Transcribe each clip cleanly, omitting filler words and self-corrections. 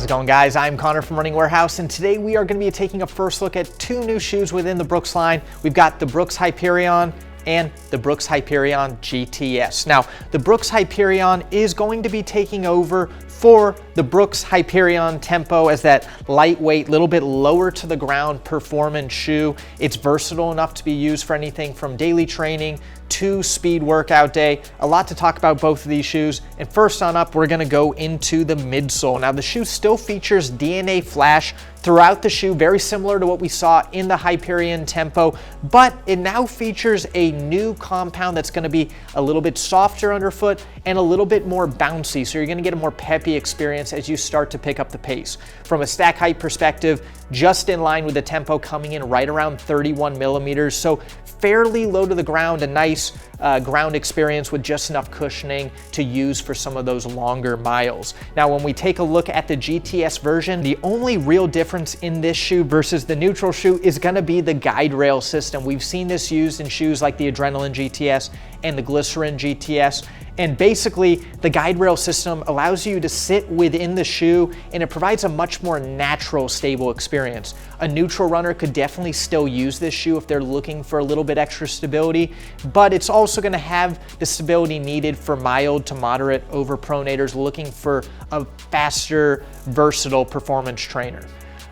it going, guys? I'm Connor from Running Warehouse, and today we are going to be taking a first look at two new shoes within the Brooks line. We've got the Brooks Hyperion and the Brooks Hyperion GTS. Now, the Brooks Hyperion is going to be taking over for the Brooks Hyperion Tempo as that lightweight, little bit lower to the ground performance shoe. It's versatile enough to be used for anything from daily training to speed workout day. A lot to talk about both of these shoes. And first on up, we're gonna go into the midsole. Now the shoe still features DNA flash throughout the shoe, very similar to what we saw in the Hyperion Tempo, but it now features a new compound that's gonna be a little bit softer underfoot and a little bit more bouncy. So you're gonna get a more peppy experience as you start to pick up the pace. From a stack height perspective, just in line with the Tempo, coming in right around 31 millimeters. So fairly low to the ground, a nice ground experience with just enough cushioning to use for some of those longer miles. Now, when we take a look at the GTS version, the only real difference in this shoe versus the neutral shoe is gonna be the guide rail system. We've seen this used in shoes like the Adrenaline GTS and the Glycerin GTS. And basically, the guide rail system allows you to sit within the shoe and it provides a much more natural, stable experience. A neutral runner could definitely still use this shoe if they're looking for a little bit extra stability, but it's also gonna have the stability needed for mild to moderate overpronators looking for a faster, versatile performance trainer.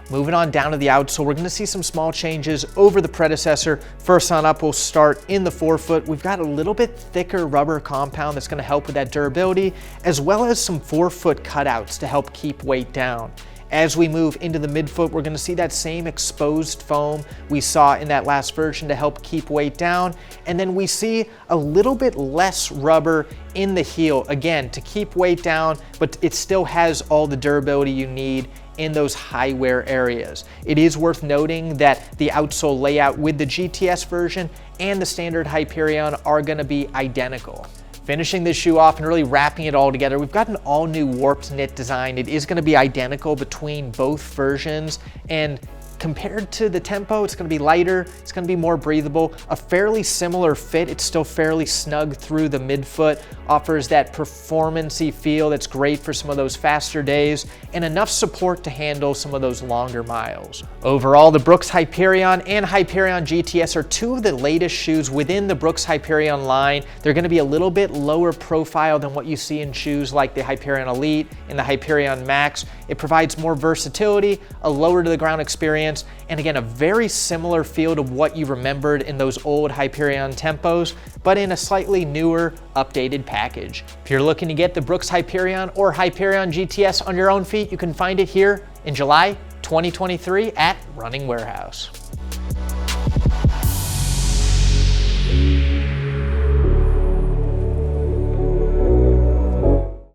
Moving on down to the outsole, we're gonna see some small changes over the predecessor. First on up, we'll start in the forefoot. We've got a little bit thicker rubber compound that's gonna help with that durability, as well as some forefoot cutouts to help keep weight down. As we move into the midfoot, we're gonna see that same exposed foam we saw in that last version to help keep weight down. And then we see a little bit less rubber in the heel, again, to keep weight down, but it still has all the durability you need in those high wear areas. It is worth noting that the outsole layout with the GTS version and the standard Hyperion are gonna be identical. Finishing this shoe off and really wrapping it all together, we've got an all new warped knit design. It is gonna be identical between both versions, and compared to the Tempo, it's gonna be lighter, it's gonna be more breathable, a fairly similar fit. It's still fairly snug through the midfoot, offers that performance-y feel that's great for some of those faster days, and enough support to handle some of those longer miles. Overall, the Brooks Hyperion and Hyperion GTS are two of the latest shoes within the Brooks Hyperion line. They're gonna be a little bit lower profile than what you see in shoes like the Hyperion Elite and the Hyperion Max. It provides more versatility, a lower to the ground experience, and again, a very similar feel to what you remembered in those old Hyperion Tempos, but in a slightly newer, updated package. If you're looking to get the Brooks Hyperion or Hyperion GTS on your own feet, you can find it here in July 2023 at Running Warehouse.